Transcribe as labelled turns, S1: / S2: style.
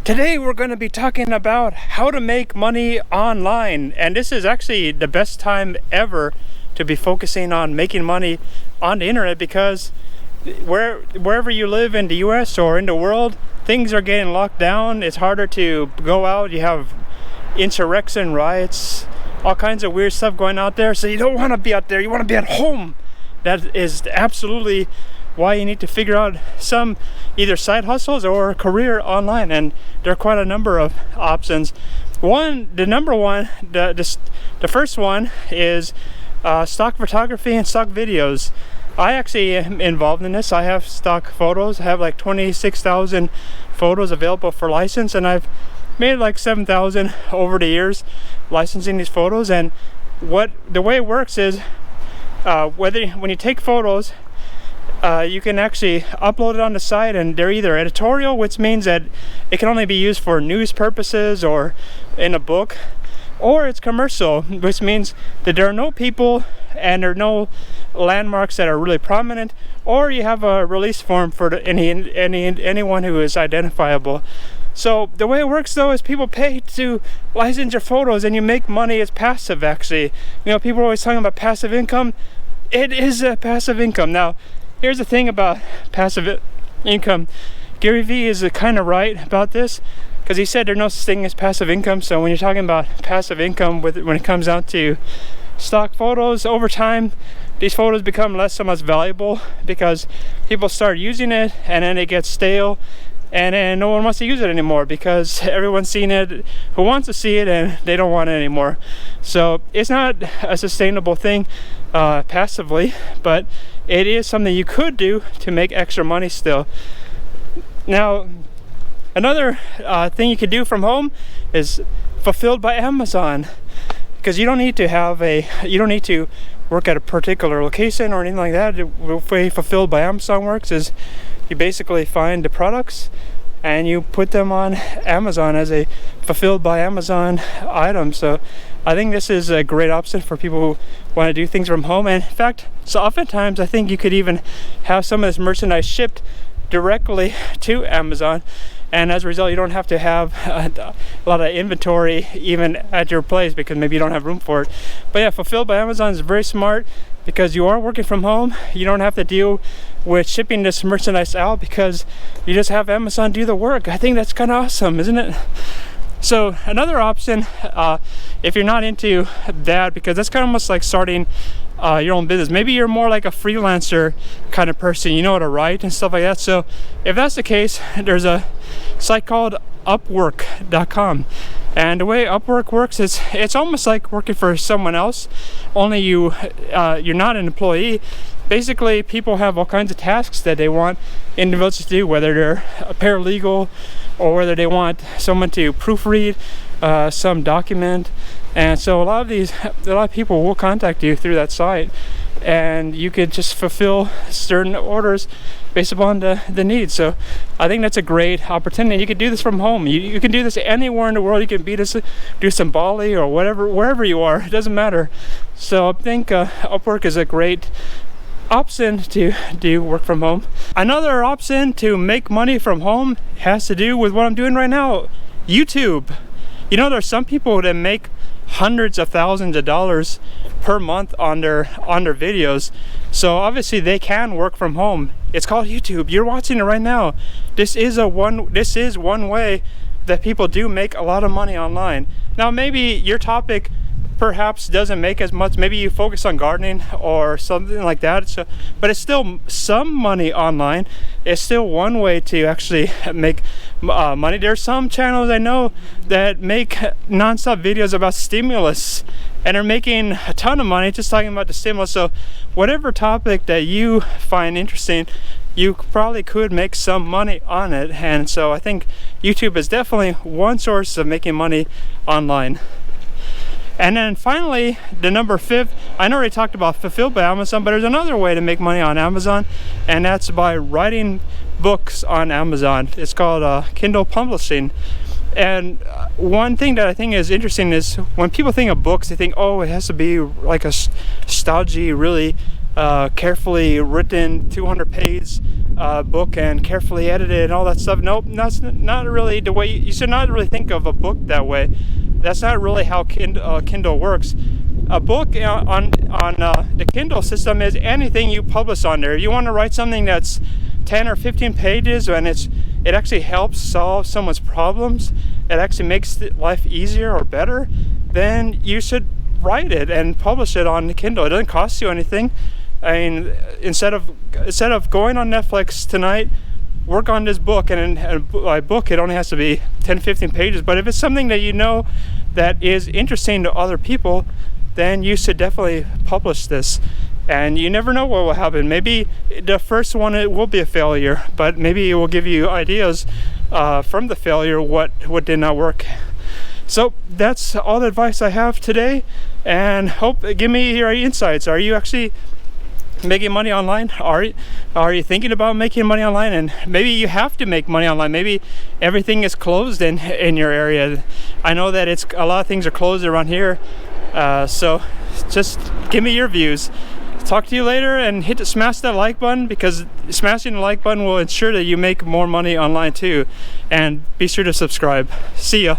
S1: Today we're going to be talking about how to make money online, and this is actually the best time ever to be focusing on making money on the internet, because wherever you live in the US or in the world, things are getting locked down. It's harder to go out. You have insurrection, riots, all kinds of weird stuff going out there, so you don't want to be out there. You want to be at home. That is absolutely why you need to figure out some either side hustles or career online, and there are quite a number of options. The first one is stock photography and stock videos. I actually am involved in this. I have stock photos. I have like 26,000 photos available for license, and I've made like 7,000 over the years licensing these photos. And the way it works is when you take photos, you can actually upload it on the site, and they're either editorial, which means that it can only be used for news purposes or in a book, or it's commercial, which means that there are no people and there are no landmarks that are really prominent, or you have a release form for anyone who is identifiable. So the way it works though is people pay to license your photos, and you make money as passive. Actually, people are always talking about passive income. It is a passive income. Now, here's the thing about passive income. Gary Vee is kind of right about this, because he said there's no such thing as passive income. So when you're talking about passive income, when it comes down to stock photos, over time these photos become less and less valuable because people start using it, and then it gets stale, and then no one wants to use it anymore because everyone's seen it who wants to see it, and they don't want it anymore. So it's not a sustainable thing passively, but it is something you could do to make extra money still. Now, another thing you can do from home is Fulfilled by Amazon, because you don't need to work at a particular location or anything like that. The way Fulfilled by Amazon works is you basically find the products and you put them on Amazon as a Fulfilled by Amazon item. So I think this is a great option for people who want to do things from home. And in fact, so oftentimes I think you could even have some of this merchandise shipped directly to Amazon, and as a result you don't have to have a lot of inventory even at your place, because maybe you don't have room for it. But yeah, Fulfilled by Amazon is very smart because you are working from home. You don't have to deal with shipping this merchandise out because you just have Amazon do the work. I think that's kind of awesome, isn't it? So another option, if you're not into that, because that's kind of almost like starting your own business. Maybe you're more like a freelancer kind of person, you know how to write and stuff like that. So if that's the case, there's a site called Upwork.com. And the way Upwork works is it's almost like working for someone else, only you're not an employee. Basically, people have all kinds of tasks that they want individuals to do, whether they're a paralegal or whether they want someone to proofread some document. And so a lot of people will contact you through that site, and you could just fulfill certain orders based upon the needs. So I think that's a great opportunity. You can do this from home. You can do this anywhere in the world. You can do this in Bali or wherever you are. It doesn't matter. So I think Upwork is a great option to do work from home. Another option to make money from home has to do with what I'm doing right now, YouTube. There's some people that make hundreds of thousands of dollars per month on their videos. So obviously they can work from home. It's called YouTube. You're watching it right now. This is one way that people do make a lot of money online. Now, maybe your topic perhaps doesn't make as much. Maybe you focus on gardening or something like that. So, but it's still some money online. It's still one way to actually make money. There's some channels I know that make non-stop videos about stimulus, and are making a ton of money just talking about the stimulus. So whatever topic that you find interesting, you probably could make some money on it. And so I think YouTube is definitely one source of making money online. And then finally, the number 5, I already talked about Fulfilled by Amazon, but there's another way to make money on Amazon, and that's by writing books on Amazon. It's called Kindle publishing. And one thing that I think is interesting is when people think of books, they think, oh, it has to be like a stodgy, really carefully written 200-page book and carefully edited and all that stuff. Nope, that's not really the way. You should not really think of a book that way. That's not really how Kindle works. A book on the Kindle system is anything you publish on there. You want to write something that's 10 or 15 pages and it actually helps solve someone's problems, it actually makes life easier or better, then you should write it and publish it on Kindle. It doesn't cost you anything. I mean, instead of going on Netflix tonight, work on this book, and by book it only has to be 10-15 pages, but if it's something that you know that is interesting to other people, then you should definitely publish this. And you never know what will happen. Maybe the first one, it will be a failure, but maybe it will give you ideas from the failure what did not work. So that's all the advice I have today, and give me your insights. Are you actually making money online? Are you thinking about making money online? And maybe you have to make money online. Maybe everything is closed in your area. I know that a lot of things are closed around here, so just give me your views. Talk to you later, and smash that like button, because smashing the like button will ensure that you make more money online too. And be sure to subscribe. See ya.